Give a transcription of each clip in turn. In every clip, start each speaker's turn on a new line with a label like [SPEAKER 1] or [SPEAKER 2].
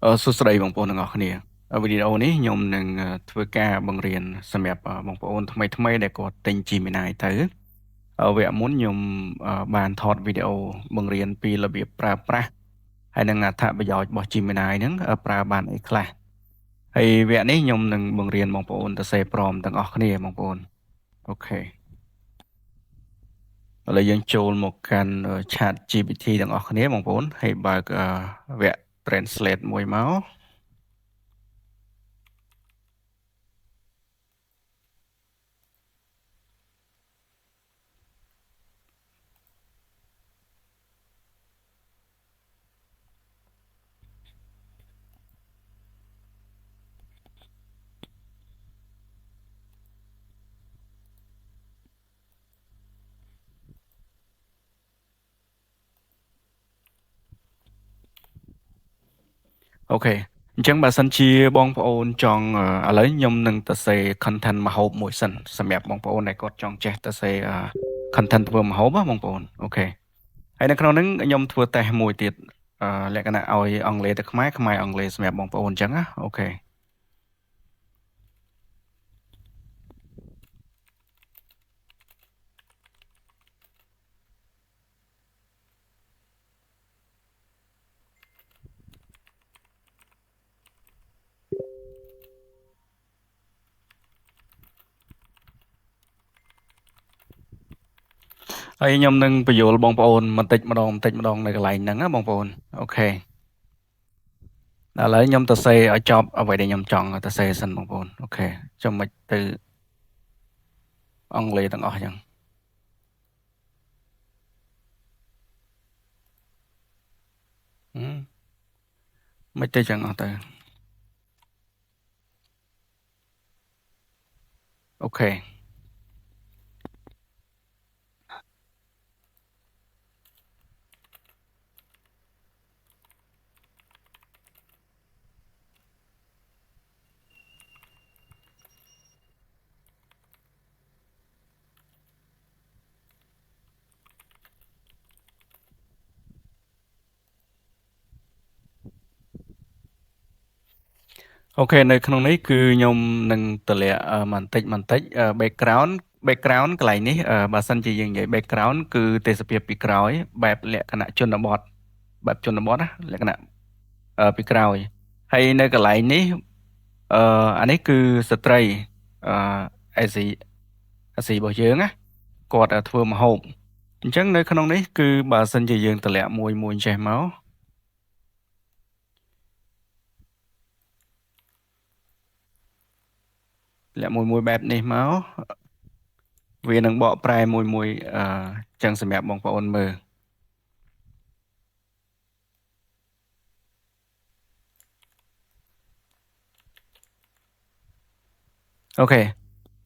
[SPEAKER 1] សួស្តីបងប្អូនទាំងអស់គ្នាវីដេអូនេះខ្ញុំនឹងធ្វើការបង្រៀនសម្រាប់បងប្អូនថ្មីៗដែលគាត់ទិញ Gemini ទៅវគ្គមុនខ្ញុំបានថតវីដេអូបង្រៀនពីរបៀបប្រើប្រាស់ហើយនិងអត្ថប្រយោជន៍របស់ Gemini ហ្នឹងប្រើបានអីខ្លះហើយវគ្គនេះខ្ញុំនឹងបង្រៀនបងប្អូនសរសេរ prompt ទាំងអស់គ្នាបងប្អូនអូខេឥឡូវយើងចូលមកកាន់ Chat GPT ទាំងអស់គ្នាបងប្អូនហើយបើកវគ្គ Translate មួយមក អូខេអញ្ចឹងបើសិនជាបងប្អូនចង់ឥឡូវខ្ញុំនឹងទៅសេ content ម្ហូបមួយសិនសម្រាប់បងប្អូនដែលគាត់ចង់ចេះទៅសេ content ធ្វើម្ហូបណាបងប្អូនអូខេហើយនៅក្នុងហ្នឹងខ្ញុំធ្វើ test មួយទៀតលក្ខណៈឲ្យអង់គ្លេសទៅខ្មែរខ្មែរអង់គ្លេសសម្រាប់បងប្អូនអញ្ចឹងណាអូខេហើយខ្ញុំនឹងបញ្យល់បងប្អូនបន្តិចម្ដងនៅកន្លែងហ្នឹងណាបងប្អូនអូខេឥឡូវខ្ញុំទៅសេឲ្យចប់អ្វីដែលខ្ញុំចង់ទៅសេសិនបងប្អូនអូខេចាំមិនទៅអង់គ្លេសទាំងអស់អញ្ចឹងមិនទៅចឹងអស់ទៅអូខេអូខេនៅក្នុងនេះគឺខ្ញុំនឹងតម្លាក់បន្តិចbackground កន្លែងនេះបើសិនជាយើងនិយាយ background គឺទេសភាពពីក្រោយបែបលក្ខណៈជនបទណាលក្ខណៈពីក្រោយហើយនៅកន្លែងនេះអានេះគឺស្ត្រីអាស៊ីរបស់យើងណាគាត់ធ្វើម្ហូបអញ្ចឹងនៅក្នុងនេះគឺបើសិនជាយើងតម្លាក់មួយចេះមកលាក់មួយបែបនេះមកវានឹងបកប្រែមួយចឹងសម្រាប់បងប្អូនមើលអូខេ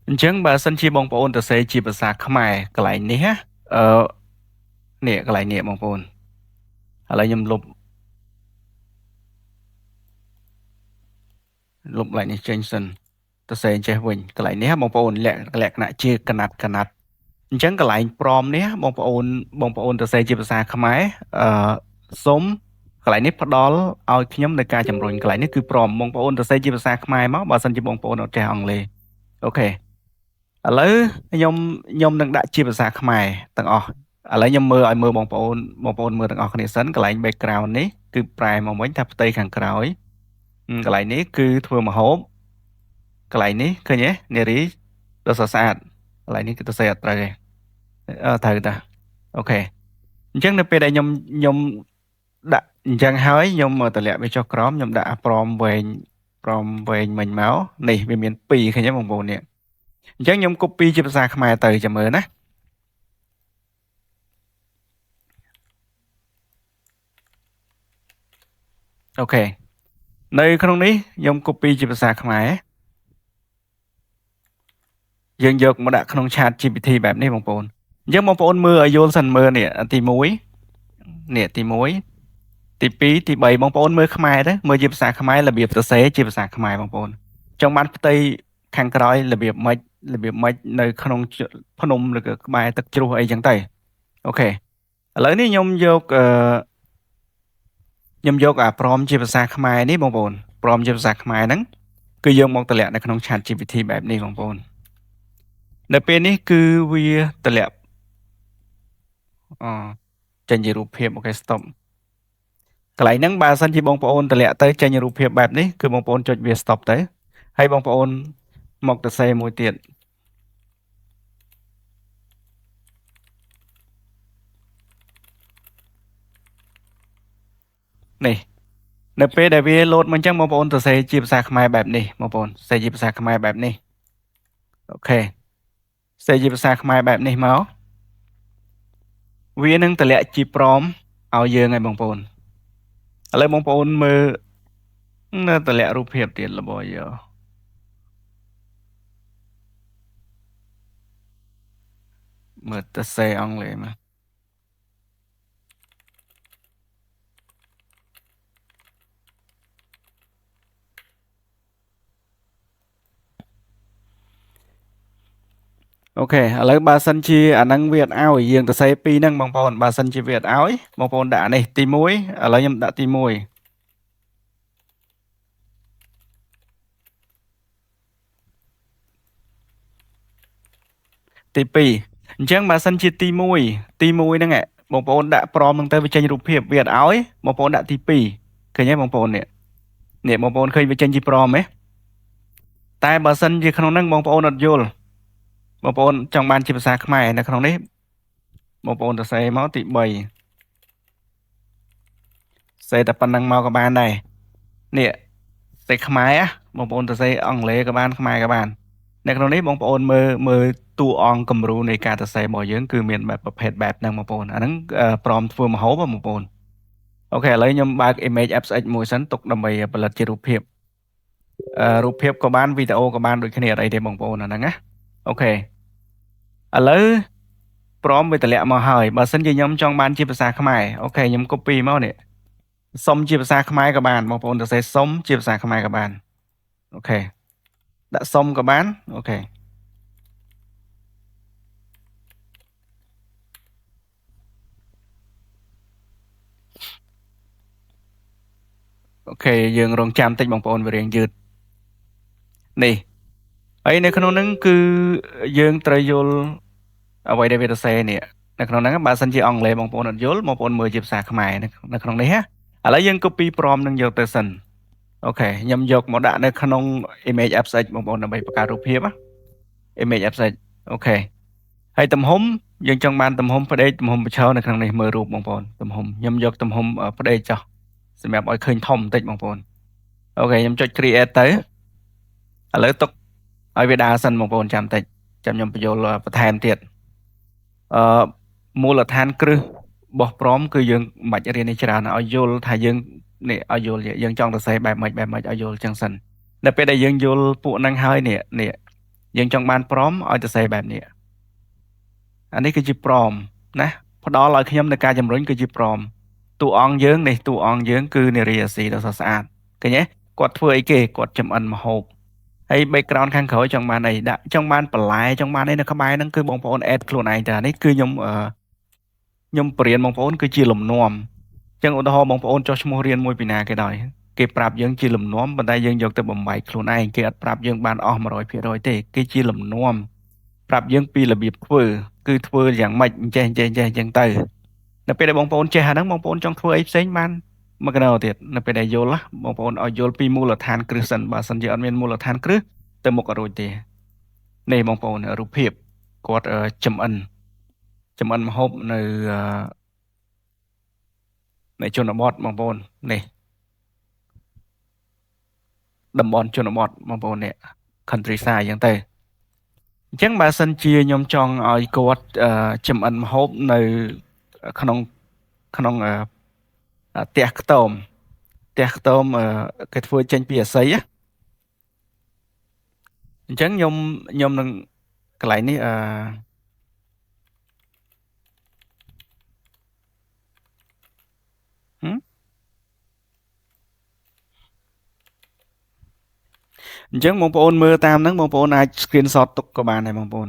[SPEAKER 1] អញ្ចឹងបើសិនជាបងប្អូនទៅសេជាភាសាខ្មែរកន្លែងនេះណានេះកន្លែងនេះបងប្អូនឥឡូវខ្ញុំលុបកន្លែងនេះចេញសិនទៅសេចេះវិញកន្លែងនេះបងប្អូនលក្ខណៈជាកណាត់អញ្ចឹងកន្លែងព្រមនេះបងប្អូនទៅសេជាភាសាខ្មែរសូមកន្លែងនេះផ្ដល់ឲ្យខ្ញុំនៅការជំរុញកន្លែងនេះគឺព្រមបងប្អូនទៅសេជាភាសាខ្មែរមកបើសិនជាបងប្អូនអត់ចេះអង់គ្លេសអូខេឥឡូវខ្ញុំនឹងដាក់ជាភាសាខ្មែរទាំងអស់ឥឡូវខ្ញុំមើលបងប្អូនមើលទាំងអស់គ្នាសិនកន្លែង background នេះគឺប្រែមកវិញថាផ្ទៃខាងក្រោយកន្លែងនេះគឺធ្វើម្ហូបកន្លែងនេះឃើញទេនារីដ៏ស្អាតកន្លែងនេះគឺទៅសេអត់ត្រូវទេត្រូវតាអូខេអញ្ចឹងនៅពេលដែលខ្ញុំដាក់អញ្ចឹងហើយខ្ញុំតម្លាក់វាចុះក្រោមខ្ញុំដាក់ប្រមវែងមិញមកនេះវាមាន2ឃើញទេបងប្អូននេះអញ្ចឹងខ្ញុំ copy ជាភាសាខ្មែរទៅចាំមើលណាអូខេនៅក្នុងនេះខ្ញុំ copy ជាភាសាខ្មែរយើងយកមកដាក់ក្នុង Chat GPT បែបនេះបងប្អូនអញ្ចឹងបងប្អូនមើលឲ្យយល់សិនមើលនេះទី1នេះទី1ទី2ទី3បងប្អូនមើលខ្មែរទៅមើលជាភាសាខ្មែររបៀបសរសេរជាភាសាខ្មែរបងប្អូនចង់បានផ្ទៃខាងក្រោយរបៀបម៉េចនៅក្នុងភ្នំឬក៏ក្បែរទឹកជ្រោះអីចឹងទៅអូខេឥឡូវនេះខ្ញុំយក ខ្ញុំយកអាព្រមជាភាសាខ្មែរនេះបងប្អូនព្រមជាភាសាខ្មែរហ្នឹងគឺយើងមកតម្លាក់នៅក្នុង Chat GPT បែបនេះបងប្អូននៅពេលនេះគឺវាតម្លាក់ចេញជារូបភាពអូខេ stop កន្លែងហ្នឹងបើសិនជាបងប្អូនតម្លាក់ទៅចេញរូបភាពបែបនេះគឺបងប្អូនចុចវា stop ទៅហើយបងប្អូនមកទៅសេមួយទៀតនេះនៅពេលដែលវាលោតមកអញ្ចឹងបងប្អូនទៅសេជាភាសាខ្មែរបែបនេះបងប្អូនសេជាភាសាខ្មែរបែបនេះអូខេសេជាភាសាខ្មែរបែបនេះមកវានឹងតម្លាក់ជាព្រមឲ្យយើងហើយបងប្អូនឥឡូវបងប្អូនមើលនៅតម្លាក់រូបភាពទៀតរបស់យកមើលទៅសេអង់គ្លេសមកអូខេឥឡូវបើសិនជាអាហ្នឹងវាអត់ឲ្យយើងទៅសេពីរហ្នឹងបងប្អូនបើសិនជាវាអត់ឲ្យបងប្អូនដាក់នេះទី1ឥឡូវខ្ញុំដាក់ទី1ទី2អញ្ចឹងបើសិនជាទី1ហ្នឹងបងប្អូនដាក់ព្រមហ្នឹងទៅវាចេញរូបភាពវាអត់ឲ្យបងប្អូនដាក់ទី2ឃើញទេបងប្អូននេះបងប្អូនឃើញវាចេញជាព្រមទេតែបើសិនជាក្នុងហ្នឹងបងប្អូនអត់យល់បងប្អូនចង់បានជាភាសាខ្មែរនៅក្នុងនេះបងប្អូនទៅសេមកទី3សេតែប៉ុណ្្នឹងមកក៏បានដែរនេះសេខ្មែរបងប្អូនទៅសេអង់គ្លេសក៏បានខ្មែរក៏បាននៅក្នុងនេះបងប្អូនមើលតួអង្គគំរូនៃការទៅសេរបស់យើងគឺមានបែបប្រភេទបែបហ្នឹងបងប្អូនអាហ្នឹងព្រមធ្វើម្ហូបបងប្អូនអូខេឥឡូវខ្ញុំបើក image FX មួយសិនទុកដើម្បីផលិតជារូបភាពរូបភាពក៏បានវីដេអូក៏បានដូចគ្នាអត់អីទេបងប្អូនអាហ្នឹងណាអូខេឥឡូវព្រមវាតម្លាក់មកហើយបើសិនជាខ្ញុំចង់បានជាភាសាខ្មែរអូខេខ្ញុំ copy មកនេះសុំជាភាសាខ្មែរក៏បានបងប្អូនទៅសេសុំជាភាសាខ្មែរក៏បានអូខេដាក់សុំក៏បានអូខេអូខេយើងរងចាំតិចបងប្អូនវារៀងយឺតនេះហើយនៅក្នុងហ្នឹងគឺយើងត្រូវយល់អ្វីដែលវាទៅសេនេះនៅក្នុងហ្នឹងបើសិនជាអង់គ្លេសបងប្អូនអត់យល់បងប្អូនមើលជាភាសាខ្មែរនៅក្នុងនេះណាឥឡូវយើង copy ព្រមនឹងយកទៅសិនអូខេខ្ញុំយកមកដាក់នៅក្នុង image FX បងប្អូនដើម្បីបង្កើតរូបភាព image FX អូខេហើយទំហំយើងចង់បានទំហំផ្ដេកទំហំបញ្ឈរនៅក្នុងនេះមើលរូបបងប្អូនទំហំខ្ញុំយកទំហំផ្ដេកចុះសម្រាប់ឲ្យឃើញធំបន្តិចបងប្អូនអូខេខ្ញុំចុច create ទៅឥឡូវទុកឲ្យវាដើរសិនបងប្អូនចាំតិចចាំខ្ញុំបញ្យល់បន្ថែមទៀតមូលដ្ឋានគ្រឹះរបស់ព្រមគឺយើងមិនបាច់រៀននេះច្រើនឲ្យយល់ថាយើងនេះឲ្យយល់យើងចង់ទៅសេបែបម៉េចឲ្យយល់ចឹងសិននៅពេលដែលយើងយល់ពួកហ្នឹងហើយនេះយើងចង់បានព្រមឲ្យទៅសេបែបនេះអានេះគឺជាព្រមណាផ្ដល់ឲ្យខ្ញុំនៅការជំរុញគឺជាព្រមតួអង្គយើងនេះតួអង្គយើងគឺនារីអាស៊ីដ៏ស្រស់ស្អាតឃើញទេគាត់ធ្វើអីគេគាត់ចំអិនម្ហូបហើយ background ខាងក្រោយចង់បានអីដាក់ចង់បានបន្លែចង់បានអីនៅក្បែរហ្នឹងគឺបងប្អូន add ខ្លួនឯងទៅអានេះគឺខ្ញុំបរៀនបងប្អូនគឺជាលំនាំអញ្ចឹងឧទាហរណ៍បងប្អូនចុះឈ្មោះរៀនមួយពីណាគេដោយគេប្រាប់យើងជាលំនាំប៉ុន្តែយើងយកទៅបំបែកខ្លួនឯងគេអត់ប្រាប់យើងបានអស់ 100% ទេគេជាលំនាំប្រាប់យើងពីរបៀបធ្វើគឺធ្វើយ៉ាងម៉េចអញ្ចេះអញ្ចឹងទៅនៅពេលដែលបងប្អូនចេះអាហ្នឹងបងប្អូនចង់ធ្វើអីផ្សេងបានមកកណោទៀតនៅពេលដែលយល់បងប្អូនឲ្យយល់ពីមូលដ្ឋានគ្រឹះសិនបើសិនជាអត់មានមូលដ្ឋានគ្រឹះទៅមុខអត់រួចទេនេះបងប្អូនរូបភាពគាត់ចំអិនម្ហូបនៅជនបទបងប្អូននេះតំបន់ជនបទបងប្អូននេះ countryside អញ្ចឹងទៅអញ្ចឹងបើសិនជាខ្ញុំចង់ឲ្យគាត់ចំអិនម្ហូបនៅក្នុងផ្ទះខ្ទមគេធ្វើចេញពីអាស័យអញ្ចឹងខ្ញុំនឹងកន្លែងនេះអញ្ចឹងបងប្អូនមើលតាមហ្នឹងបងប្អូនអាច screenshot ទុកក៏បានដែរបងប្អូន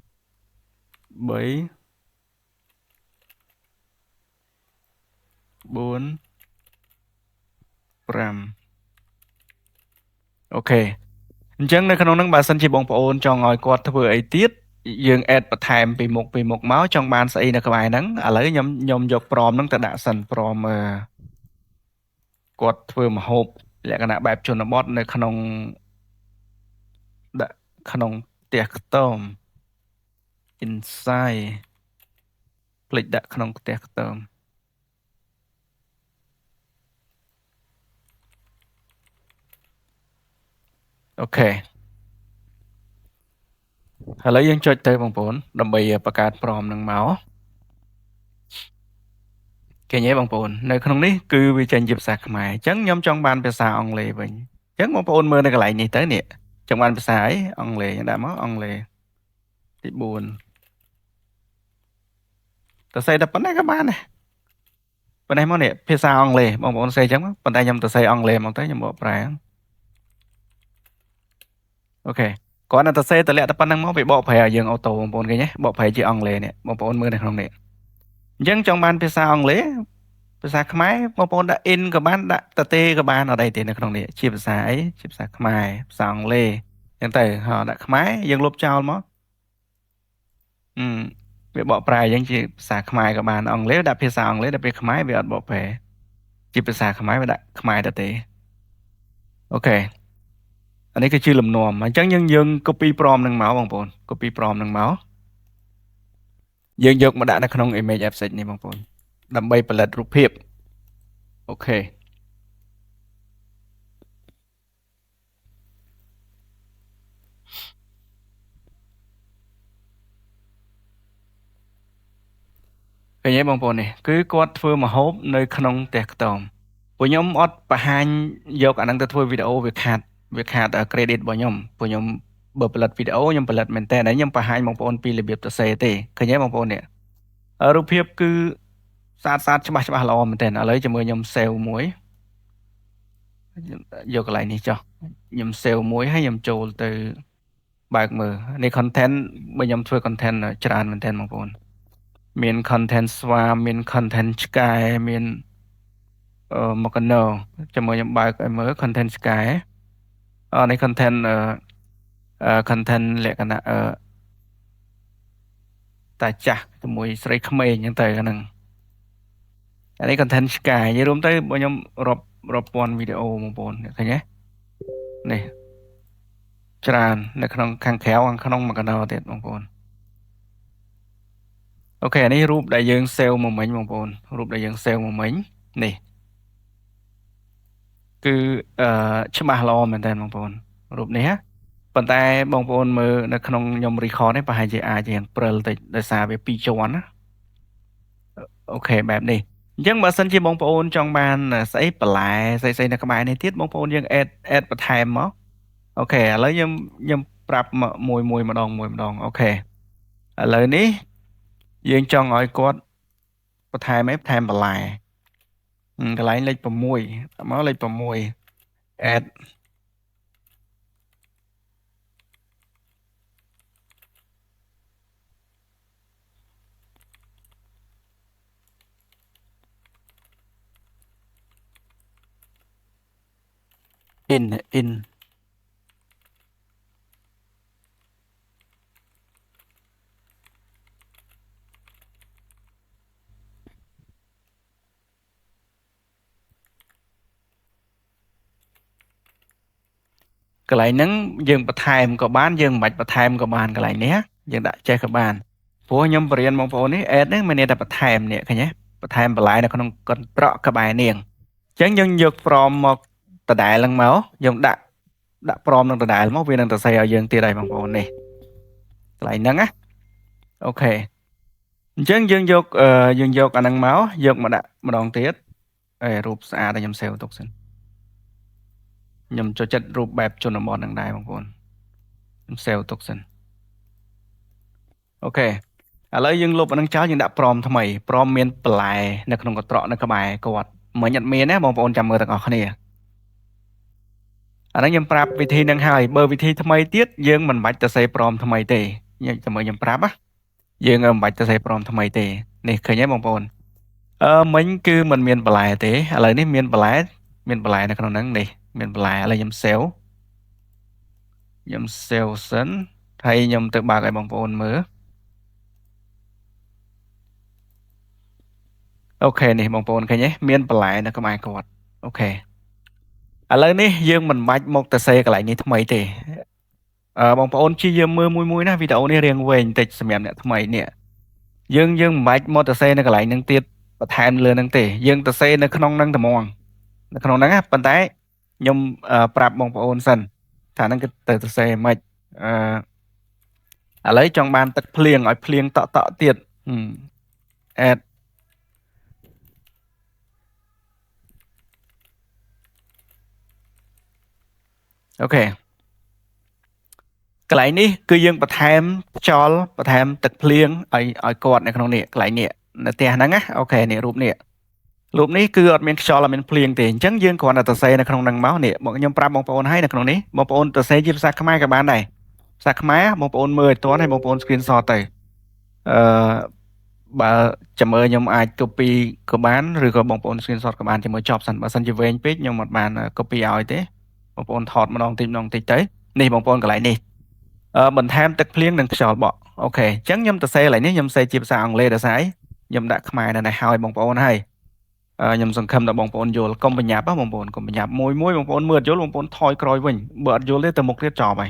[SPEAKER 1] 3 4 5 អូខេអញ្ចឹងនៅក្នុងហ្នឹងបើសិនជាបងប្អូនចង់ឲ្យគាត់ធ្វើអីទៀតយើង add បន្ថែមពីមុខមកចង់បានស្អីនៅក្បែរហ្នឹងឥឡូវខ្ញុំយកព្រមហ្នឹងទៅដាក់សិនព្រមគាត់ធ្វើម្ហូបលក្ខណៈបែបជនបទនៅក្នុងដាក់ក្នុងផ្ទះខ្ទម inside ផ្លេចដាក់ក្នុងផ្ទះខ្ទមអូខេឥឡូវយើងចុចទៅបងប្អូនដើម្បីបង្កើតព្រមនឹងមកឃើញទេបងប្អូននៅក្នុងនេះគឺវាចេញជាភាសាខ្មែរអញ្ចឹងខ្ញុំចង់បានភាសាអង់គ្លេសវិញអញ្ចឹងបងប្អូនមើលនៅកន្លែងនេះទៅនេះចង់បានភាសាអីអង់គ្លេសដាក់មកអង់គ្លេសទី4ទៅសេតែប៉ុណ្ណេះក៏បានដែរប៉ុណ្ណេះមកនេះភាសាអង់គ្លេសបងប្អូនសេអញ្ចឹងប៉ុន្តែខ្ញុំទៅសេអង់គ្លេសមកទៅខ្ញុំបកប្រែអូខេគាត់នៅទៅសេតម្លាក់តែប៉ុណ្្នឹងមកវាបកប្រែឲ្យយើងអូតូបងប្អូនឃើញទេបកប្រែជាអង់គ្លេសនេះបងប្អូនមើលនៅក្នុងនេះអញ្ចឹងចង់បានភាសាអង់គ្លេសភាសាខ្មែរបងប្អូនដាក់ in ក៏បានដាក់តទេក៏បានអត់អីទេនៅក្នុងនេះជាភាសាអីជាភាសាខ្មែរភាសាអង់គ្លេសអញ្ចឹងទៅដាក់ខ្មែរយើងលុបចោលមកវាបកប្រែអញ្ចឹងជាភាសាខ្មែរក៏បានអង់គ្លេសដាក់ភាសាអង់គ្លេសដល់ពេលខ្មែរវាអត់បកប្រែជាភាសាខ្មែរវាដាក់ខ្មែរតទេអូខេអានេះគឺជាលំនាំអញ្ចឹងយើង copy ព្រមនឹងមកបងប្អូន copy ព្រមនឹងមកយើងយកមកដាក់នៅក្នុង image offset នេះបងប្អូនដើម្បីផលិតរូបភាពអូខេឃើញទេបងប្អូននេះគឺគាត់ធ្វើម្ហូបនៅក្នុងផ្ទះខ្ទមពួកខ្ញុំអត់បង្ហាញយកអាហ្នឹងទៅធ្វើវីដេអូវាខាត credit របស់ខ្ញុំពួកខ្ញុំបើផលិតវីដេអូខ្ញុំផលិតមែនតើខ្ញុំបង្ហាញបងប្អូនពីរបៀបសរសេរទេឃើញទេបងប្អូននេះរូបភាពគឺស្អាតច្បាស់ល្អមែនតើឥឡូវជាមួយខ្ញុំ save មួយយកកន្លែងនេះចុះខ្ញុំ save មួយហើយខ្ញុំចូលទៅបើកមើលនេះ content បើខ្ញុំធ្វើ content ច្រើនមែនតើបងប្អូនមាន content ស្វាមាន content ឆ្កែមានមកកណោជាមួយខ្ញុំបើកឲ្យមើល content ឆ្កែនេះ content content លក្ខណៈតាចាស់ជាមួយស្រីក្មេងអញ្ចឹងទៅអាហ្នឹងអានេះ content ឆ្កែនិយាយរួមទៅបើខ្ញុំរាប់ពាន់វីដេអូបងប្អូនឃើញទេនេះច្រើននៅក្នុងខាងក្រៅខាងក្នុងមកកណោទៀតបងប្អូនអូខេនេះរូបដែលយើង save មកមិញបងប្អូនរូបដែលយើង save មកមិញនេះគឺច្បាស់ល្អមែនតើបងប្អូនរូបនេះប៉ុន្តែបងប្អូនមើលនៅក្នុងខ្ញុំ record នេះប្រហែលជាអាចរៀងព្រិលតិចដោយសារវា2ជាន់ណាអូខេបែបនេះអញ្ចឹងបើសិនជាបងប្អូនចង់បានស្អីបន្លែស្អីនៅក្បែរនេះទៀតបងប្អូនយើង add បន្ថែមមកអូខេឥឡូវខ្ញុំប្រាប់មួយម្ដងអូខេឥឡូវនេះយើងចង់ឲ្យគាត់បន្ថែមបន្លែកន្លែងលេខ6មកលេខ6 add in កន្លែងហ្នឹងយើងបន្ថែមក៏បានយើងមិនបាច់បន្ថែមក៏បានកន្លែងនេះយើងដាក់ចេះក៏បានព្រោះខ្ញុំបរៀនបងប្អូននេះ add ហ្នឹងមានន័យថាបន្ថែមនេះឃើញទេបន្ថែមបន្លែនៅក្នុងកន្ត្រកក្បែរនាង ចឹងយើងយកព្រមមកដដែលឡើងមកយើងដាក់ព្រមនឹងដដែលមកវានឹងសរសេរឲ្យយើងទៀតហើយបងប្អូននេះកន្លែងហ្នឹងណាអូខេអញ្ចឹងយើងយកអាហ្នឹងមកយកមកដាក់ម្ដងទៀតរូបស្អាតហើយខ្ញុំសេវទុកសិនខ្ញុំចូលចិត្តរូបបែបជនបទហ្នឹងដែរបងប្អូនខ្ញុំសេវទុកសិនអូខេឥឡូវយើងលុបអាហ្នឹងចោលយើងដាក់ព្រមថ្មីព្រមមានបន្លែនៅក្នុងកន្ត្រកនៅក្បែរគាត់មិញអត់មានណាបងប្អូនចាំមើលទាំងអស់គ្នាអាហ្នឹងខ្ញុំប្រាប់វិធីហ្នឹងហើយបើវិធីថ្មីទៀតយើងមិនបាច់ទៅសេព្រមថ្មីទេចាំមើលខ្ញុំប្រាប់ណាយើងមិនបាច់ទៅសេព្រមថ្មីទេនេះឃើញទេបងប្អូនមិញគឺมันមានបន្លែទេឥឡូវនេះមានបន្លែនៅក្នុងហ្នឹងនេះមានបន្លែឥឡូវខ្ញុំសេវសិនហើយខ្ញុំទៅបើកឲ្យបងប្អូនមើលអូខេនេះបងប្អូនឃើញទេមានបន្លែនៅក្បែរគាត់អូខេឥឡូវនេះយើងមិនបាច់មកទៅសេកន្លែងនេះថ្មីទេបងប្អូនព្យាយាមមើលមួយណាវីដេអូនេះរៀងវែងបន្តិចសម្រាប់អ្នកថ្មីនេះយើងមិនបាច់មកទៅសេនៅកន្លែងហ្នឹងទៀតបន្ថែមលើហ្នឹងទេយើងទៅសេនៅក្នុងហ្នឹងតែហ្មងនៅក្នុងហ្នឹងណាប៉ុន្តែខ្ញុំប្រាប់បងប្អូនសិនថាហ្នឹងគឺទៅសរសេរមិនឥឡូវចង់បានទឹកភ្លៀងឲ្យភ្លៀងតក់ទៀតadd អូខេកន្លែងនេះគឺយើងបន្ថែមខ្យល់បន្ថែមទឹកភ្លៀងឲ្យគាត់នៅក្នុងនេះកន្លែងនេះនៅផ្ទះហ្នឹងណាអូខេនេះរូបនេះគឺអត់មានខ្យល់អត់មានភ្លៀងទេអញ្ចឹងយើងគ្រាន់តែសរសេរនៅក្នុងហ្នឹងមកនេះបងខ្ញុំប្រាប់បងប្អូនឲ្យនៅក្នុងនេះបងប្អូនសរសេរជាភាសាខ្មែរក៏បានដែរភាសាខ្មែរបងប្អូនមើលឲ្យទាន់ហើយបងប្អូន screenshot ទៅបើចាំមើលខ្ញុំអាច copy ក៏បានឬក៏បងប្អូន screenshot ក៏បានជាមួយចប់សិនបើសិនជាវែងពេកខ្ញុំអត់បាន copy ឲ្យទេបងប្អូនថតម្ដងតិចទៅនេះបងប្អូនកន្លែងនេះបន្ថែមទឹកភ្លៀងនិងខ្យល់បក់អូខេអញ្ចឹងខ្ញុំសរសេរកន្លែងនេះខ្ញុំសរសេរជាភាសាអង់គ្លេសដល់ស្អីខ្ញុំដាក់ខ្មែរនៅនេះឲ្យបងប្អូនហើយខ្ញុំសង្ឃឹមថាបងប្អូនយល់កុំបញ្ញាប់បងប្អូនកុំបញ្ញាប់មួយបងប្អូនមើលអត់យល់បងប្អូនថយក្រោយវិញបើអត់យល់ទេទៅមុខទៀតចប់ហើយ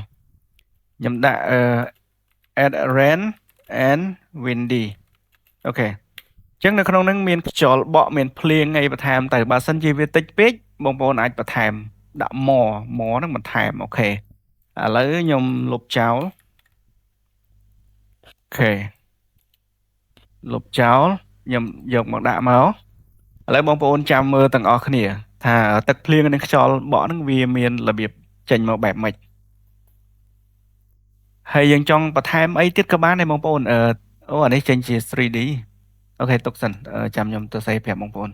[SPEAKER 1] ខ្ញុំដាក់add rain and windy អូខេអញ្ចឹងនៅក្នុងហ្នឹងមានខ្យល់បក់មានភ្លៀងអីបន្ថែមទៅបើសិនជាវាតិចពេកបងប្អូនអាចបន្ថែមដាក់moreហ្នឹងបន្ថែមអូខេឥឡូវខ្ញុំលុបចោលអូខេលុបចោលខ្ញុំយកមកដាក់មកឥឡូវបងប្អូនចាំមើលទាំងអស់គ្នាថាទឹកភ្លៀងនិងខ្យល់បក់ហ្នឹងវាមានរបៀបចេញមកបែបម៉េចហើយយើងចង់បន្ថែមអីទៀតក៏បានដែរបងប្អូនអូអានេះចេញជា 3D អូខេទុកសិនចាំខ្ញុំទៅសេប្រាប់បងប្អូន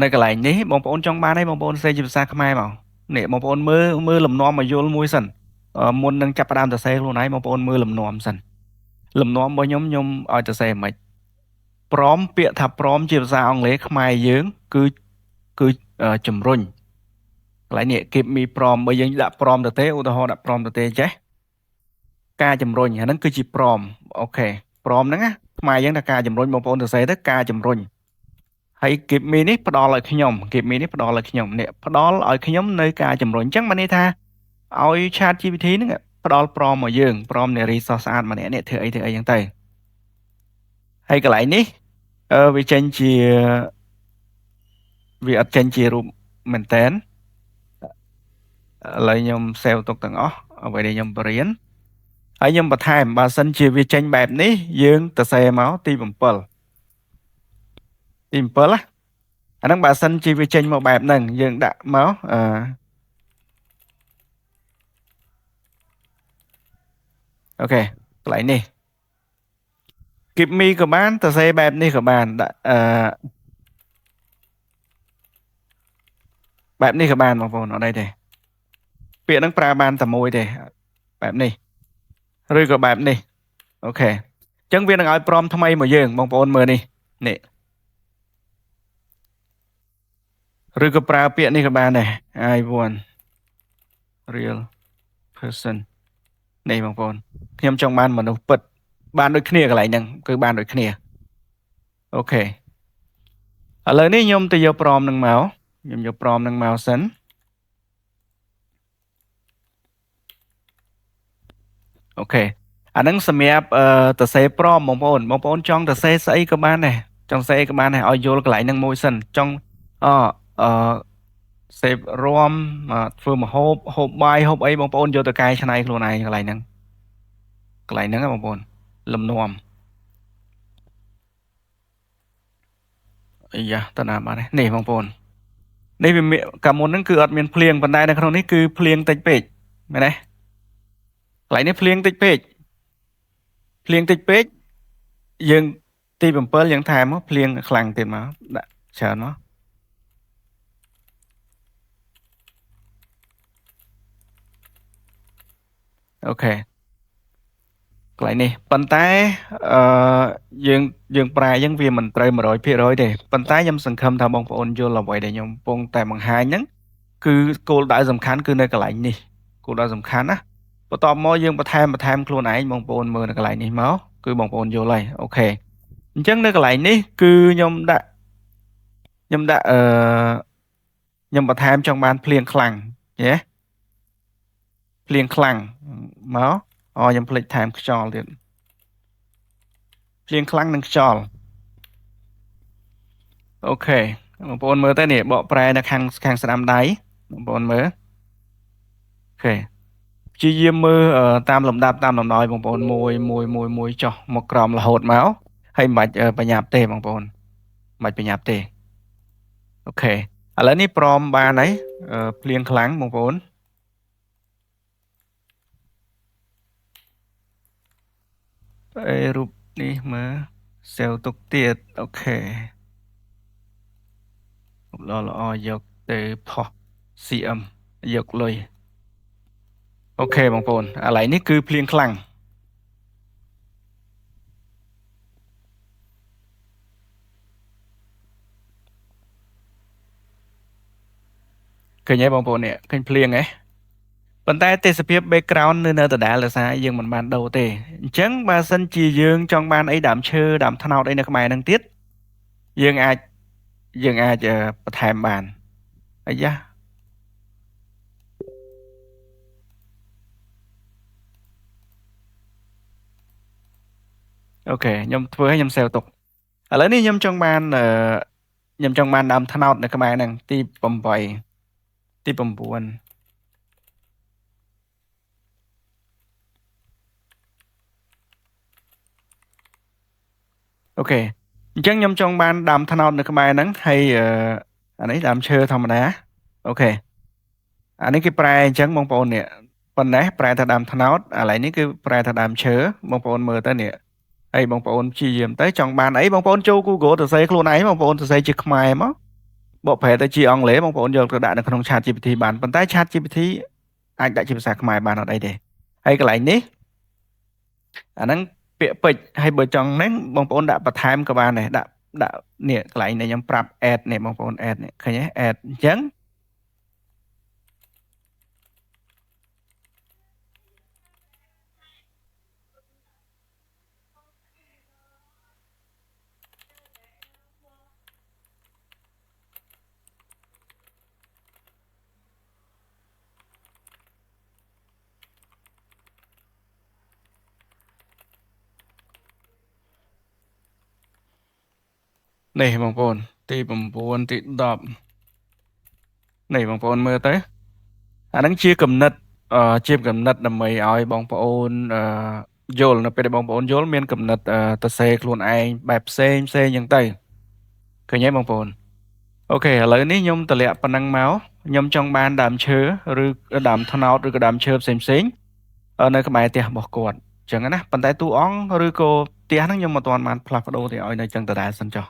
[SPEAKER 1] នៅកន្លែងនេះបងប្អូនចង់បានអីបងប្អូនសេជាភាសាខ្មែរមកនេះបងប្អូនមើលលំនាំមកយល់មួយសិនមុននឹងចាប់ផ្ដើមសរសេរខ្លួនឯងបងប្អូនមើលលំនាំសិនលំនាំរបស់ខ្ញុំឲ្យសរសេរមិនព្រមពាក្យថាព្រមជាភាសាអង់គ្លេសខ្មែរយើងគឺជំរុញកន្លែងនេះ give me ព្រមបើយើងដាក់ព្រមទៅទេឧទាហរណ៍ដាក់ព្រមទៅទេចេះការជំរុញអាហ្នឹងគឺជាព្រមអូខេព្រមហ្នឹងណាខ្មែរយើងថាការជំរុញបងប្អូនសរសេរទៅការជំរុញហើយ give me នេះផ្ដល់ឲ្យខ្ញុំ give me នេះផ្ដល់ឲ្យខ្ញុំនេះផ្ដល់ឲ្យខ្ញុំនៅការជំរុញអញ្ចឹងបានន័យថាឲ្យ chat GPT ហ្នឹងផ្ដល់ព្រមមកយើងព្រមនារីសស្អាតម្នាក់នេះធ្វើអីអញ្ចឹងទៅហើយកន្លែងនេះវាចេញជាវាអត់ចេញជារូបមែនតែនឥឡូវខ្ញុំ save ទុកទាំងអស់អ្វីដែលខ្ញុំបរៀនហើយខ្ញុំបន្ថែមបើសិនជាវាចេញបែបនេះយើងទៅសេមកទី7ណាអាហ្នឹងបើសិនជាវាចេញមកបែបហ្នឹងយើងដាក់មកអូខេកន្លែងនេះ give me ក៏បានទៅសេបែបនេះក៏បានដាក់បែបនេះក៏បានបងប្អូនអត់អីទេពាក្យហ្នឹងប្រើបានតែមួយទេបែបនេះឬក៏បែបនេះអូខេអញ្ចឹងវានឹងឲ្យព្រមថ្មីមកយើងបងប្អូនមើលនេះឬក៏ប្រើពាក្យនេះក៏បានដែរ I want real person នេះបងប្អូនខ្ញុំចង់បានមនុស្សពិតបានដូចគ្នាកន្លែងហ្នឹងគឺបានដូចគ្នាអូខេឥឡូវនេះខ្ញុំទៅយកព្រមនឹងមកខ្ញុំយកព្រមនឹងមកសិនអូខេអាហ្នឹងសម្រាប់ទៅសេព្រមបងប្អូនចង់ទៅសេស្អីក៏បានដែរចង់សេអីក៏បានដែរឲ្យយល់កន្លែងហ្នឹងមួយសិនចង់ អអសេពរួមធ្វើម្ហូបហូបបាយហូបអីបងប្អូនយកទៅកែច្នៃខ្លួនឯងកន្លែងហ្នឹងណាបងប្អូនលំនាំអាយ៉ាតើណាបាត់នេះបងប្អូននេះវាមានកាលមុនហ្នឹងគឺអត់មានភ្លៀងប៉ុន្តែនៅក្នុងនេះគឺភ្លៀងតិចពេកមែនទេកន្លែងនេះភ្លៀងតិចពេកយើងទី7យើងថែមមកភ្លៀងខ្លាំងទៀតមកដាក់ច្រើនមកអូខេកន្លែងនេះប៉ុន្តែអឺយើងប្រែអញ្ចឹងវាមិនត្រូវ100%ទេប៉ុន្តែខ្ញុំសង្ឃឹមថាបងប្អូនយល់អ្វីដែលខ្ញុំកំពុងតែបង្ហាញហ្នឹងគឺគោលដៅសំខាន់គឺនៅកន្លែងនេះគោលដៅសំខាន់ណាបន្ទាប់មកយើងបន្ថែមខ្លួនឯងបងប្អូនមើលនៅកន្លែងនេះមកគឺបងប្អូនយល់ហើយអូខេអញ្ចឹងនៅកន្លែងនេះគឺខ្ញុំដាក់ខ្ញុំបន្ថែមចង់បានភ្លៀងខ្លាំងយេភ្លៀងខ្លាំងមកខ្ញុំភ្លេចថែមខ្យល់ទៀតភ្លៀងខ្លាំងនិងខ្យល់អូខេបងប្អូនមើលទៅនេះបកប្រែនៅខាងស្ដាំដៃបងប្អូនមើលអូខេព្យាយាមមើលតាមលំដាប់តាមលំដោយបងប្អូនមួយចុះមកក្រោមរហូតមកហើយមិនបាច់បញ្ញាប់ទេបងប្អូនមិនបាច់បញ្ញាប់ទេអូខេឥឡូវនេះព្រមបានហើយភ្លៀងខ្លាំងបងប្អូនរូបនេះមើលសេវទុកទៀតអូខេល្អយកទៅផុស CM យកលុយអូខេបងប្អូនឥឡូវនេះគឺភ្លៀងខ្លាំងឃើញទេបងប្អូននេះឃើញភ្លៀងហ៎ប៉ុន្តែទេសភាព background នៅដដែលដោយសារយើងមិនបានដូរទេអញ្ចឹងបើសិនជាយើងចង់បានអីដើមឈើដើមត្នោតអីនៅក្បែរហ្នឹងទៀតយើងអាចបន្ថែមបានអាយ៉ាអូខេខ្ញុំធ្វើឲ្យខ្ញុំសេវទុកឥឡូវនេះខ្ញុំចង់បានដើមត្នោតនៅក្បែរហ្នឹងទី8ទី9អូខេអញ្ចឹងខ្ញុំចង់បានដើមត្នោតនៅក្បែរហ្នឹងហើយអានេះដើមឈើធម្មតាអូខេអានេះគេប្រែអញ្ចឹងបងប្អូននេះប៉ុណ្ណេះប្រែថាដើមត្នោតឥឡូវនេះគឺប្រែថាដើមឈើបងប្អូនមើលទៅនេះហើយបងប្អូនព្យាយាមទៅចង់បានអីបងប្អូនចូល Google ទៅសេខ្លួនឯងបងប្អូនទៅសេជាខ្មែរមកបកប្រែទៅជាអង់គ្លេសបងប្អូនយកទៅដាក់នៅក្នុង ChatGPT បានប៉ុន្តែ ChatGPT អាចដាក់ជាភាសាខ្មែរបានអត់អីទេហើយកន្លែងនេះអាហ្នឹងពាក្យពេចន៍ហើយបើចង់ហ្នឹងបងប្អូនដាក់បន្ថែមក៏បានដែរដាក់នេះកន្លែងនេះខ្ញុំប្រាប់ add នេះបងប្អូន add នេះឃើញទេ add អញ្ចឹងនេះបងប្អូនទី9ទី10នេះបងប្អូនមើលទៅអាហ្នឹងជាគំនិតដើម្បីឲ្យបងប្អូនយល់នៅពេលដែលបងប្អូនយល់មានគំនិតទៅសេខ្លួនឯងបែបផ្សេងអញ្ចឹងទៅឃើញទេបងប្អូនអូខេឥឡូវនេះខ្ញុំតម្លាក់ប៉ុណ្ណឹងមកខ្ញុំចង់បានដើមឈើឬដើមត្នោតឬក៏ដើមឈើផ្សេងនៅក្បែរផ្ទះរបស់គាត់អញ្ចឹងណាប៉ុន្តែតួអង្គឬក៏ផ្ទះហ្នឹងខ្ញុំមិនទាន់បានផ្លាស់ប្ដូរទេឲ្យនៅអញ្ចឹងដដែលសិនចុះ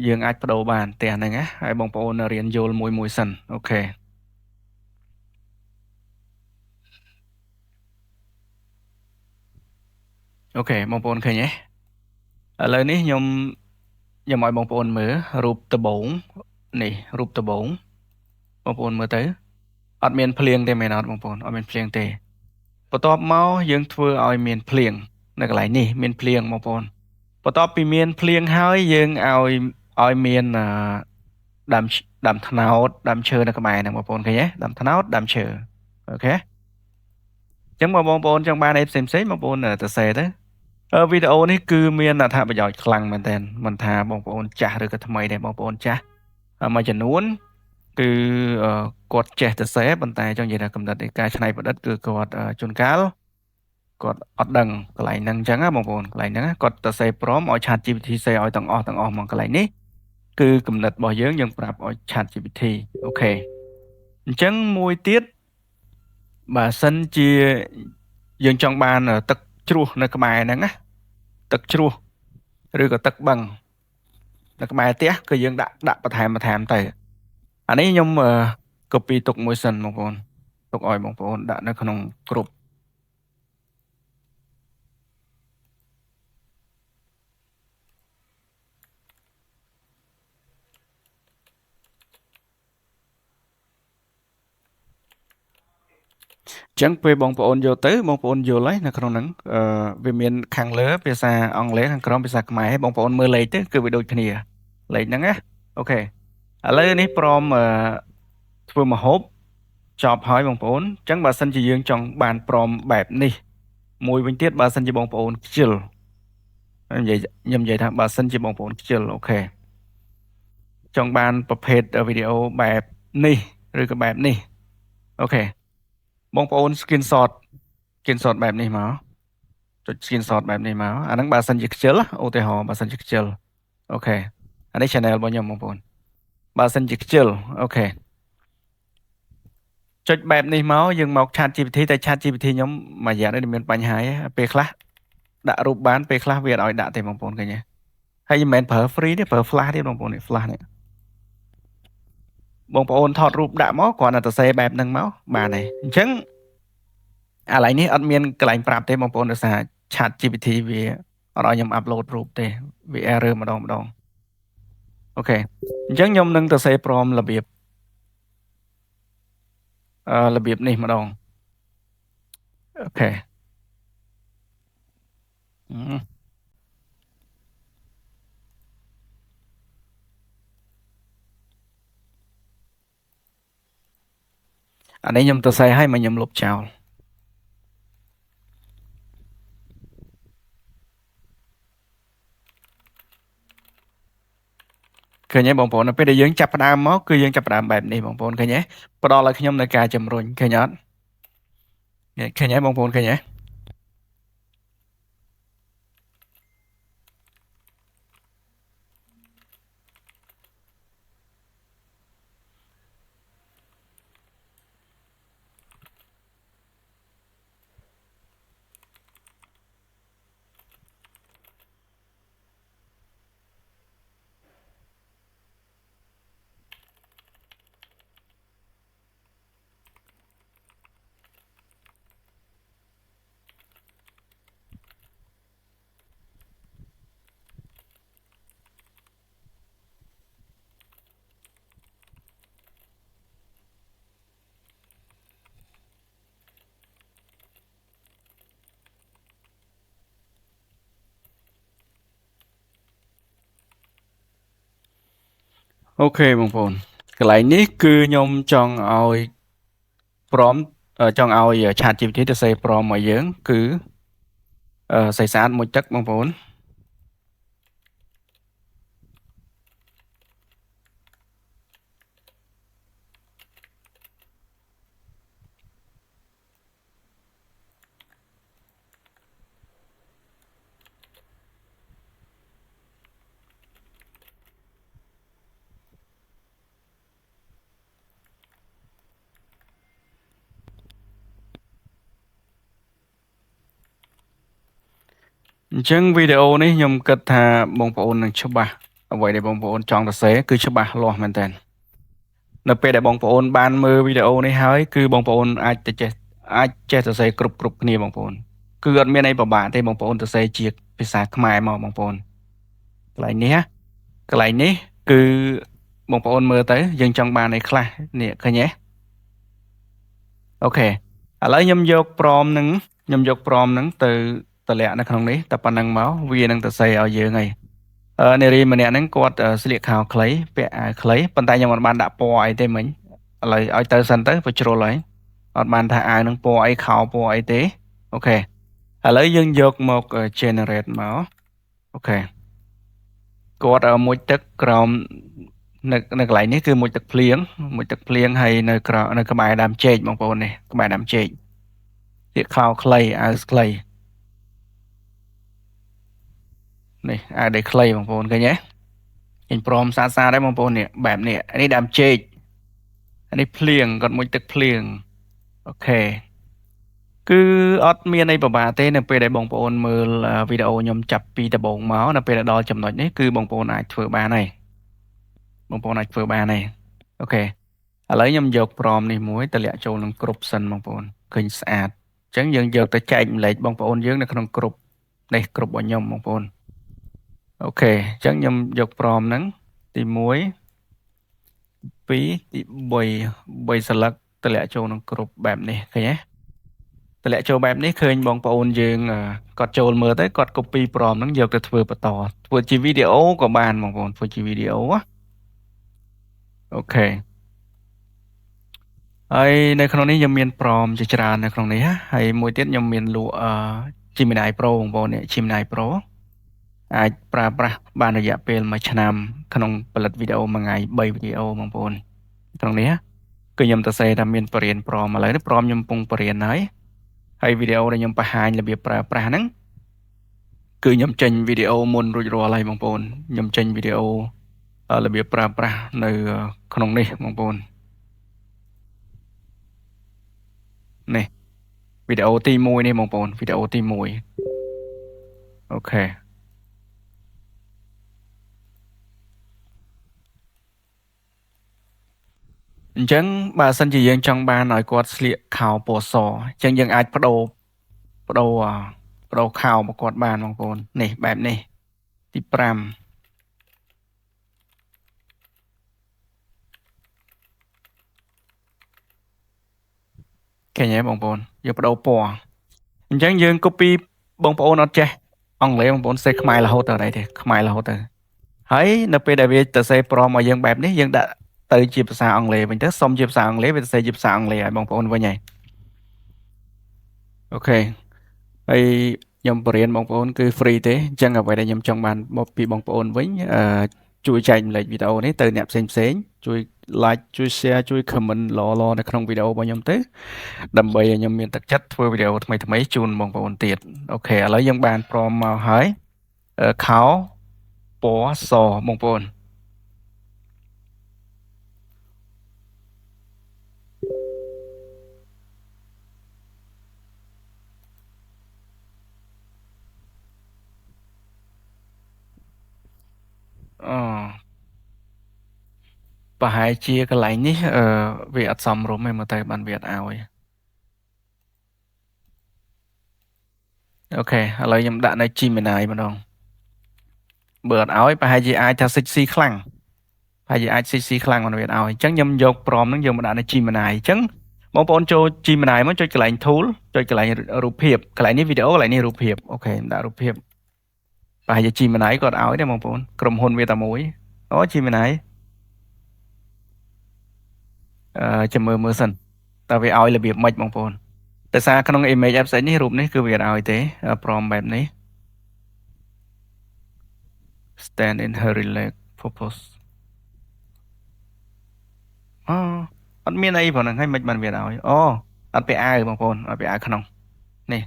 [SPEAKER 1] យើងអាចបដូរបានផ្ទះហ្នឹងណាហើយបងប្អូនរៀនយល់មួយសិនអូខេអូខេបងប្អូនឃើញទេឥឡូវនេះខ្ញុំឲ្យបងប្អូនមើលរូបដំបងនេះរូបដំបងបងប្អូនមើលទៅអត់មានភ្លៀងទេមែនអត់បងប្អូនអត់មានភ្លៀងទេបន្ទាប់មកយើងធ្វើឲ្យមានភ្លៀងនៅកន្លែងនេះមានភ្លៀងបងប្អូនបន្ទាប់ពីមានភ្លៀងហើយយើងឲ្យមានដើមត្នោតដើមឈើនៅក្បែរហ្នឹងបងប្អូនឃើញទេដើមត្នោតដើមឈើអូខេអញ្ចឹងបងប្អូនចង់បានអីផ្សេងបងប្អូនទៅសេទៅ វីដេអូនេះគឺមានអត្ថប្រយោជន៍ខ្លាំងមែនទែនមិនថាបងប្អូនចាស់ឬក៏ថ្មីដែរបងប្អូនចាស់មួយចំនួនគឺគាត់ចេះទៅសេប៉ុន្តែចង់និយាយថាកំណត់នៃការច្នៃប្រឌិតគឺគាត់ជួនកាលគាត់អត់ដឹងកន្លែងហ្នឹងអញ្ចឹងណាបងប្អូនកន្លែងហ្នឹងគាត់ទៅសេព្រមឲ្យ ChatGPT សេឲ្យទាំងអស់មកកន្លែងនេះគឺកំណត់របស់យើងប្រាប់ឲ្យ ChatGPT អូខេអញ្ចឹងមួយទៀតបើសិនជាយើងចង់បានទឹកជ្រោះនៅក្បែរហ្នឹងណាទឹកជ្រោះឬក៏ទឹកបឹងនៅក្បែរផ្ទះគឺយើងដាក់បន្ថែមទៅអានេះខ្ញុំcopy ទុកមួយសិនបងប្អូនទុកឲ្យបងប្អូនដាក់នៅក្នុងក្រុមចឹងពេលបងប្អូនយកទៅបងប្អូនយល់ហើយនៅក្នុងហ្នឹងវាមានខាងលើភាសាអង់គ្លេសខាងក្រោមភាសាខ្មែរបងប្អូនមើលលេខទៅគឺវាដូចគ្នាលេខហ្នឹងណាអូខេឥឡូវនេះព្រមធ្វើម្ហូបចប់ហើយបងប្អូនអញ្ចឹងបើសិនជាយើងចង់បានព្រមបែបនេះមួយវិញទៀតបើសិនជាបងប្អូនខ្ជិលខ្ញុំនិយាយថាបើសិនជាបងប្អូនខ្ជិលអូខេចង់បានប្រភេទវីដេអូបែបនេះឬក៏បែបនេះអូខេបងប្អូន screenshot បែបនេះមកចុច screenshot បែបនេះមកអាហ្នឹងបើសិនជាខ្ជិលឧទាហរណ៍បើសិនជាខ្ជិលអូខេអានេះ channel របស់ខ្ញុំបងប្អូនបើសិនជាខ្ជិលអូខេចុចបែបនេះមកយើងមក ChatGPT តែ ChatGPT ខ្ញុំមួយរយៈនេះមានបញ្ហាពេលខ្លះដាក់រូបបានពេលខ្លះវាអត់ឲ្យដាក់ទេបងប្អូនឃើញទេហើយមិនមែនប្រើ free ទេប្រើ flash ទេបងប្អូននេះ flash នេះបងប្អូនថតរូបដាក់មកគ្រាន់តែសរសេរបែបហ្នឹងមកបានហើយអញ្ចឹងអាឡៃនេះអត់មានកន្លែងប្រាប់ទេបងប្អូនដោយសារ ChatGPT វាអត់ឲ្យខ្ញុំ upload រូបទេវា error ម្ដងអូខេអញ្ចឹងខ្ញុំនឹងទៅសេព្រមរបៀបនេះម្ដងអូខេអានេះខ្ញុំទៅសេឲ្យមកខ្ញុំលុបចោលឃើញទេបងប្អូនពេលដែលយើងចាប់ផ្ដើមមកគឺយើងចាប់ផ្ដើមបែបនេះបងប្អូនឃើញទេផ្ដល់ឲ្យខ្ញុំនៅការជំរុញឃើញអត់ឃើញទេបងប្អូនឃើញទេអូខេបងប្អូនកន្លែងនេះគឺខ្ញុំចង់ឲ្យព្រមចង់ឲ្យ ChatGPT ទៅសេព្រមមកយើងគឺសេស្អាតមួយទឹកបងប្អូនអញ្ចឹងវីដេអូនេះខ្ញុំគិតថាបងប្អូននឹងច្បាស់អ្វីដែលបងប្អូនចង់សរសេរគឺច្បាស់លាស់មែនតើនៅពេលដែលបងប្អូនបានមើលវីដេអូនេះហើយគឺបងប្អូនអាចចេះសរសេរគ្រប់គ្នាបងប្អូនគឺអត់មានអីពិបាកទេបងប្អូនសរសេរជាភាសាខ្មែរមកបងប្អូនកន្លែងនេះគឺបងប្អូនមើលទៅយើងចង់បានអីខ្លះនេះឃើញទេអូខេឥឡូវខ្ញុំយកព្រមហ្នឹងទៅតម្លាក់នៅក្នុងនេះតែប៉ុណ្្នឹងមកវានឹងទៅសេឲ្យយើងហើយនារីម្នាក់ហ្នឹងគាត់ស្លៀកខោខ្លីពាក់អាវខ្លីប៉ុន្តែខ្ញុំអត់បានដាក់ពណ៌អីទេមិញឥឡូវឲ្យទៅសិនទៅវាជ្រុលហើយអត់បានថាអាវនឹងពណ៌អីខោពណ៌អីទេអូខេ ឥឡូវយើងយកមក generate មកអូខេគាត់មួយទឹកក្រោមនៅកន្លែងនេះគឺមួយទឹកភ្លៀងហើយនៅក្បែរដើមចេកបងប្អូននេះក្បែរដើមចេកពាក្យខោខ្លីអាវខ្លីនេះអាវដៃខ្លីបងប្អូនឃើញទេឃើញព្រមសាដែរបងប្អូននេះបែបនេះនេះដើមចេកនេះភ្លៀងគាត់មួយទឹកភ្លៀងអូខេគឺអត់មានអីពិបាកទេនៅពេលដែលបងប្អូនមើលវីដេអូខ្ញុំចាប់ពីដំបូងមកនៅពេលដល់ចំណុចនេះគឺបងប្អូនអាចធ្វើបានហើយអូខេឥឡូវខ្ញុំយកព្រមនេះមួយទៅលាក់ចូលក្នុងគ្រប់សិនបងប្អូនឃើញស្អាតអញ្ចឹងយើងយកទៅចែកម្លែកបងប្អូនយើងនៅក្នុងគ្រប់នេះគ្រប់របស់ខ្ញុំបងប្អូនអូខេអញ្ចឹងខ្ញុំយកព្រមហ្នឹងទី1 2ទី3ស្លឹកទម្លាក់ចូលក្នុងក្រុមបែបនេះឃើញទេទម្លាក់ចូលបែបនេះឃើញបងប្អូនយើងគាត់ចូលមើលទៅគាត់ copy ព្រមហ្នឹងយកទៅធ្វើបន្តធ្វើជាវីដេអូក៏បានបងប្អូនធ្វើជាវីដេអូអូខេហើយនៅក្នុងនេះខ្ញុំមានព្រមជាច្រើននៅក្នុងនេះហើយមួយទៀតខ្ញុំមានលក់Gemini Pro បងប្អូននេះ Gemini Pro អាចប្រើប្រាស់បានរយៈពេល1ឆ្នាំក្នុងផលិតវីដេអូមួយថ្ងៃ3វីដេអូបងប្អូនក្នុងនេះគឺខ្ញុំទៅសេថាមានបរិញ្ញាព្រមឥឡូវនេះព្រមខ្ញុំកំពុងបរិញ្ញាហើយវីដេអូដែលខ្ញុំបង្ហាញរបៀបប្រើប្រាស់ហ្នឹងគឺខ្ញុំចេញវីដេអូមុនរួចរាល់ហើយបងប្អូនខ្ញុំចេញវីដេអូរបៀបប្រើប្រាស់នៅក្នុងនេះបងប្អូននេះវីដេអូទី1នេះបងប្អូនវីដេអូទី1អូខេអញ្ចឹងបើសិនជាយើងចង់បានឲ្យគាត់ស្លៀកខោពណ៌សអញ្ចឹងយើងអាចបដូរខោមកគាត់បានបងប្អូននេះបែបនេះទី5ឃើញទេបងប្អូនយើងបដូរពណ៌អញ្ចឹងយើង copy បងប្អូនអត់ចេះអង់គ្លេសបងប្អូនសេខ្មែររហូតទៅអីទេខ្មែររហូតទៅហើយនៅពេលដែលវាទៅសេព្រមឲ្យយើងបែបនេះយើងដាក់ទៅជាភាសាអង់គ្លេសវិញទៅសុំជាភាសាអង់គ្លេសវាទៅសេជាភាសាអង់គ្លេសឲ្យបងប្អូនវិញហើយអូខេហើយខ្ញុំបរៀនបងប្អូនគឺ free ទេអញ្ចឹងអ្វីដែលខ្ញុំចង់បានមកពីបងប្អូនវិញជួយចែកម្លែកវីដេអូនេះទៅអ្នកផ្សេងជួយ like ជួយ share ជួយ comment ល្អនៅក្នុងវីដេអូរបស់ខ្ញុំទៅដើម្បីឲ្យខ្ញុំមានទឹកចិត្តធ្វើវីដេអូថ្មីជូនបងប្អូនទៀតអូខេឥឡូវយើងបានព្រមមកហើយខោពណ៌សបងប្អូនប្រហែលជាកន្លែងនេះវាអត់សមរម្យទេមកទៅបានវាអត់ឲ្យអូខេឥឡូវខ្ញុំដាក់នៅ Gemini ម្ដងបើអត់ឲ្យប្រហែលជាអាចថា CC ខ្លាំងប្រហែលជាអាច CC ខ្លាំងមិនវាអត់ឲ្យអញ្ចឹងខ្ញុំយកព្រមហ្នឹងយកមកដាក់នៅ Gemini អញ្ចឹងបងប្អូនចូល Gemini មកចុចកន្លែង tool ចុចកន្លែងរូបភាពកន្លែងនេះវីដេអូកន្លែងនេះរូបភាពអូខេដាក់រូបភាពប្រហែលជា Gemini គាត់ឲ្យទេបងប្អូនក្រុមហ៊ុនវាតែមួយអូ Gemini ចាំមើលសិនតើវាឲ្យរបៀបម៉េចបងប្អូនតែសារក្នុង image abstract នេះរូបនេះគឺវាអត់ឲ្យទេព្រមបែបនេះ stand in her relax purpose អត់មានអីប៉ុណ្ណឹងហើយមិនបានវាឲ្យអត់ពាក់អាវបងប្អូនអត់ពាក់អាវក្នុងនេះ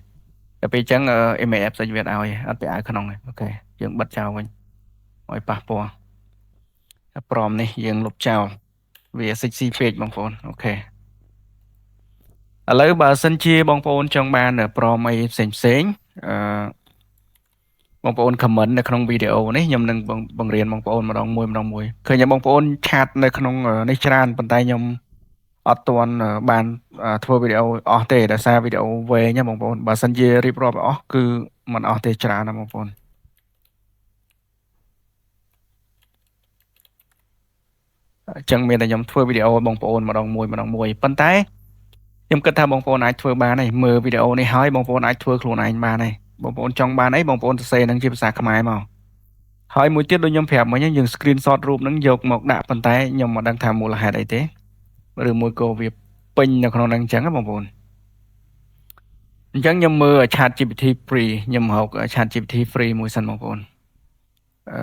[SPEAKER 1] តែពេលអញ្ចឹង image abstract វាឲ្យអត់ពាក់អាវក្នុងអូខេយើងបិទចោលវិញឲ្យប៉ះពាល់ព្រមនេះយើងលុបចោលវា CC ពេកបងប្អូនអូខេឥឡូវបើសិនជាបងប្អូនចង់បានព្រមអីផ្សេងបងប្អូន comment នៅក្នុងវីដេអូនេះខ្ញុំនឹងបង្រៀនបងប្អូនម្ដងមួយឃើញបងប្អូនឆាតនៅក្នុងនេះច្រើនប៉ុន្តែខ្ញុំអត់ទាន់បានធ្វើវីដេអូអស់ទេដោយសារវីដេអូវែងណាបងប្អូនបើសិនជារៀបរាប់អស់គឺមិនអស់ទេច្រើនណាបងប្អូនអញ្ចឹងមានតែខ្ញុំធ្វើវីដេអូបងប្អូនម្ដងមួយប៉ុន្តែខ្ញុំគិតថាបងប្អូនអាចធ្វើបានហើយមើលវីដេអូនេះហើយបងប្អូនអាចធ្វើខ្លួនឯងបានហើយបងប្អូនចង់បានអីបងប្អូនសរសេរនឹងជាភាសាខ្មែរមកហើយមួយទៀតដូចខ្ញុំប្រាប់មិញយើង screenshot រូបហ្នឹងយកមកដាក់ប៉ុន្តែខ្ញុំមិនដឹងថាមូលហេតុអីទេឬមួយក៏វាពេញនៅក្នុងហ្នឹងអញ្ចឹងបងប្អូនអ អញ្ចឹងខ្ញុំមើល ChatGPT free ខ្ញុំរក ChatGPT free មួយសិនបងប្អូនអឺ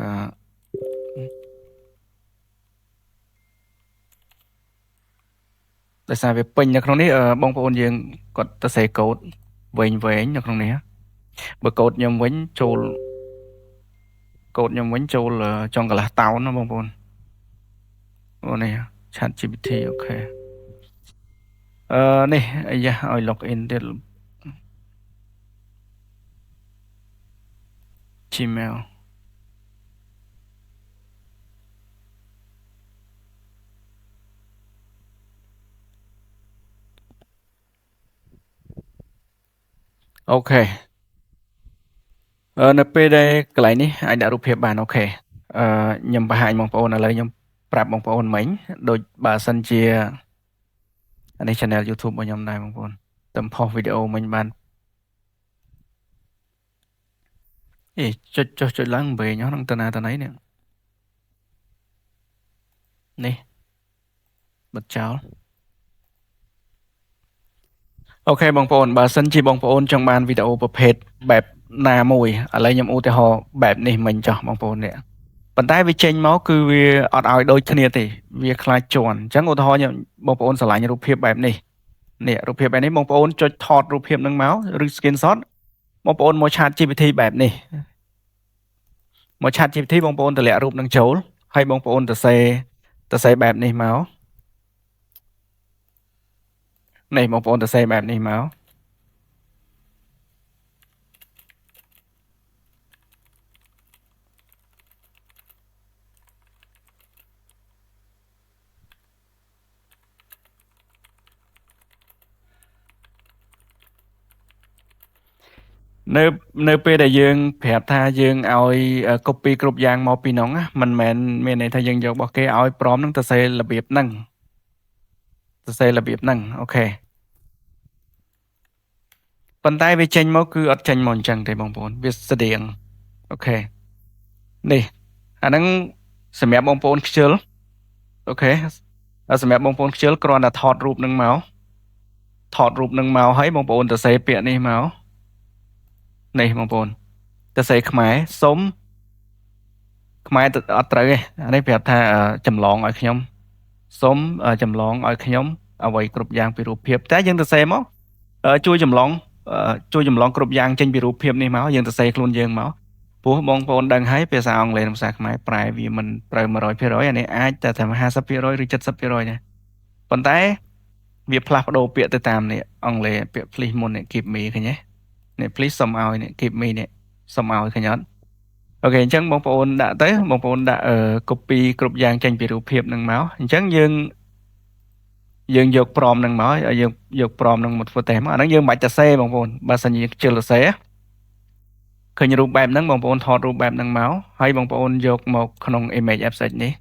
[SPEAKER 1] ដោយសារវាពេញនៅក្នុងនេះបងប្អូនយើងគាត់ទៅសេកូដវែងនៅក្នុងនេះបើកូដខ្ញុំវិញចូលចុងកន្លះតោនណាបងប្អូនអូនេះ ChatGPT អូខេនេះអាយ៉ាឲ្យ login ទៀត Gmail អូខេនៅពេលដែលកន្លែងនេះអាចដាក់រូបភាពបានអូខេខ្ញុំបង្ហាញបងប្អូនឥឡូវខ្ញុំប្រាប់បងប្អូនមិញដូចបើសិនជាអានេះ channel YouTube របស់ខ្ញុំដែរបងប្អូនតែផុសវីដេអូមិញបានចុចឡើងវិញហ្នឹងទៅណាទៅណីនេះបិទចោលអូខេបងប្អូនបើសិនជាបងប្អូនចង់បានវីដេអូប្រភេទបែបណាមួយឥឡូវខ្ញុំឧទាហរណ៍បែបនេះមិញចោះបងប្អូននេះប៉ុន្តែវាចេញមកគឺវាអត់ឲ្យដូចគ្នាទេវាខ្លាចជន់អញ្ចឹងឧទាហរណ៍ខ្ញុំបងប្អូនឆ្លាញ់រូបភាពបែបនេះរូបភាពបែបនេះបងប្អូនចុចថតរូបភាពនឹងមកឬ screenshot បងប្អូនមក ChatGPT បែបនេះមក ChatGPT បងប្អូនតម្លាក់រូបនឹងចូលហើយបងប្អូនទៅសេបែបនេះមកនេះបងប្អូនទៅសេបែបនេះមកនៅពេលដែលយើងប្រាប់ថាយើងឲ្យ copy គ្រប់យ៉ាងមកពីនោះមិនមែនមានន័យថាយើងយករបស់គេឲ្យព្រមនឹងទៅសេរបៀបហ្នឹងអូខេប៉ុន្តែវាចេញមកគឺអត់ចេញមកអញ្ចឹងទេបងប្អូនវាស្តៀងអូខេនេះអាហ្នឹងសម្រាប់បងប្អូនខ្ជិលអូខេសម្រាប់បងប្អូនខ្ជិលគ្រាន់តែថតរូបនឹងមកហើយបងប្អូនទៅសេពាក្យនេះមកនេះបងប្អូនទៅសេខ្មែរសុំខ្មែរអត់ត្រូវទេអានេះប្រាប់ថាចម្លងឲ្យខ្ញុំសុំចម្លងឲ្យខ្ញុំអ្វីគ្រប់យ៉ាងពីរូបភាពតែយើងទៅសេមកជួយចម្លងគ្រប់យ៉ាងចេញពីរូបភាពនេះមកយើងទៅសេខ្លួនយើងមកព្រោះបងប្អូនដឹងហើយភាសាអង់គ្លេសនិងភាសាខ្មែរប្រែវាមិនត្រូវ 100% អានេះអាចតែ50% ឬ 70% ណាប៉ុន្តែវាផ្លាស់ប្ដូរពាក្យទៅតាមនេះអង់គ្លេសពាក្យ please មុននេះ give me ឃើញទេនេះ please សុំឲ្យនេះ give me នេះសុំឲ្យឃើញអត់អូខេអញ្ចឹងបងប្អូនដាក់ទៅបងប្អូនដាក់ copy គ្រប់យ៉ាងចេញពីរូបភាពនឹងមកអញ្ចឹងយើងយកព្រមនឹងមកយើងយកព្រមនឹងមកធ្វើតេស្តមកអាហ្នឹងយើងមិនបាច់ទៅសេបងប្អូនបើសិនជាខ្ជិលទៅសេឃើញរូបបែបហ្នឹងបងប្អូនថតរូបបែបហ្នឹងមកហើយបងប្អូនយកមកក្នុង image abstract នេះ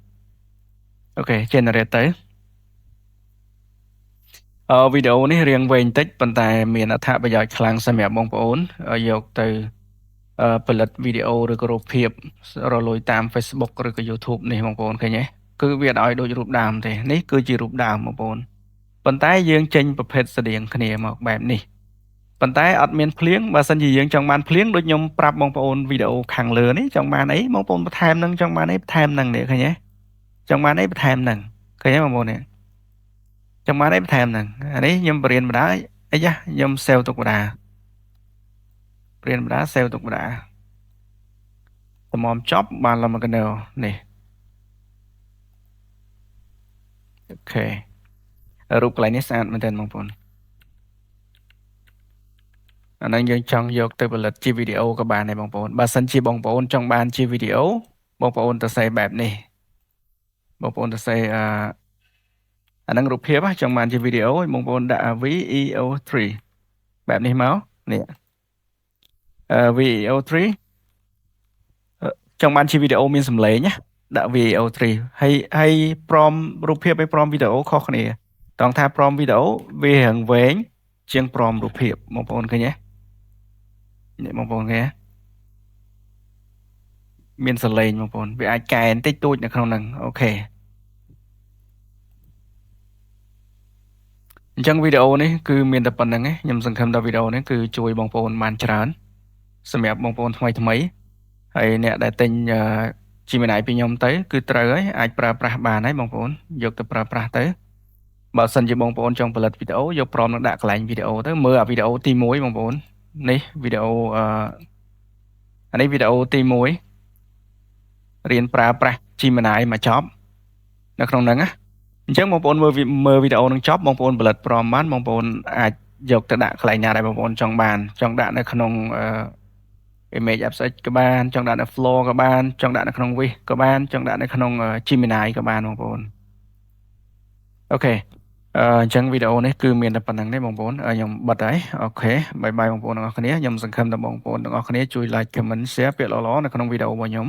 [SPEAKER 1] អូខេ generate ទៅវីដេអូនេះរៀងវែងបន្តិចប៉ុន្តែមានអត្ថប្រយោជន៍ខ្លាំងសម្រាប់បងប្អូនយកទៅផលិតវីដេអូឬក៏រូបភាពរលួយតាម Facebook ឬក៏ YouTube នេះបងប្អូនឃើញទេគឺវាអត់ឲ្យដូចរូបដើមទេនេះគឺជារូបដើមបងប្អូនប៉ុន្តែយើងចេញប្រភេទស្តៀងគ្នាមកបែបនេះប៉ុន្តែអត់មានភ្លៀងបើសិនជាយើងចង់បានភ្លៀងដូចខ្ញុំប្រាប់បងប្អូនវីដេអូខាងលើនេះចង់បានអីបងប្អូនបន្ថែមនឹងចង់បានអីបន្ថែមនឹងនេះឃើញទេចង់បានអីបន្ថែមនឹងឃើញទេបងប្អូននេះចង់បានអីបន្ថែមនឹងអានេះខ្ញុំបរៀនបណ្ដាអីយ៉ាខ្ញុំ save ទុកបណ្ដាបរៀនបណ្ដា save ទុកបណ្ដាតម្រាំចប់បានឡើងមកកណ្ដោនេះអូខេរូបកន្លែងនេះស្អាតមែនទែនបងប្អូនអាហ្នឹងយើងចង់យកទៅផលិតជាវីដេអូក៏បានដែរបងប្អូនបើសិនជាបងប្អូនចង់បានជាវីដេអូបងប្អូនទៅសេបែបនេះបងប្អូនទៅសេអាហ្នឹងរូបភាពចង់បានជាវីដេអូបងប្អូនដាក់ VEO3 បែបនេះមកនេះVEO3 ចង់បានជាវីដេអូមានសំឡេងណាដាក់ VEO3 ហើយព្រមរូបភាពឲ្យព្រមវីដេអូខុសគ្នាតោះថាព្រមវីដេអូវារៀងវែងជាងព្រមរូបភាពបងប្អូនឃើញទេនេះបងប្អូនឃើញទេមានសលេងបងប្អូនវាអាចកែបន្តិចតួចនៅក្នុងហ្នឹងអូខេ អញ្ចឹងវីដេអូនេះគឺមានតែប៉ុណ្្នឹងឯងខ្ញុំសង្ឃឹមថាវីដេអូនេះគឺជួយបងប្អូនបានច្រើនសម្រាប់បងប្អូនថ្មីហើយអ្នកដែលទិញGemini ពីខ្ញុំទៅគឺត្រូវហើយអាចប្រើប្រាស់បានហើយបងប្អូនយកទៅប្រើប្រាស់ទៅបើសិនជាបងប្អូនចង់ផលិតវីដេអូយកព្រមនឹងដាក់កន្លែងវីដេអូទៅមើលអាវីដេអូទី1បងប្អូននេះវីដេអូអានេះវីដេអូទី1រៀនប្រើប្រាស់ Gemini មកចប់នៅក្នុងហ្នឹងណាអញ្ចឹងបងប្អូនមើលវីដេអូនឹងចប់បងប្អូនផលិតព្រមបានបងប្អូនអាចយកទៅដាក់កន្លែងណាដែលបងប្អូនចង់បានចង់ដាក់នៅក្នុងimage upset ក៏បានចង់ដាក់នៅ floor ក៏បានចង់ដាក់នៅក្នុង Wix ក៏បានចង់ដាក់នៅក្នុង Gemini ក៏បានបងប្អូនអូខេអញ្ចឹងវីដេអូនេះគឺមានតែប៉ុណ្្នឹងទេបងប្អូនខ្ញុំបិទហើយអូខេបាយបាយបងប្អូនទាំងអស់គ្នាខ្ញុំសង្ឃឹមថាបងប្អូនទាំងអស់គ្នាជួយ like comment share ពាក្យល្អៗនៅក្នុងវីដេអូរបស់ខ្ញុំ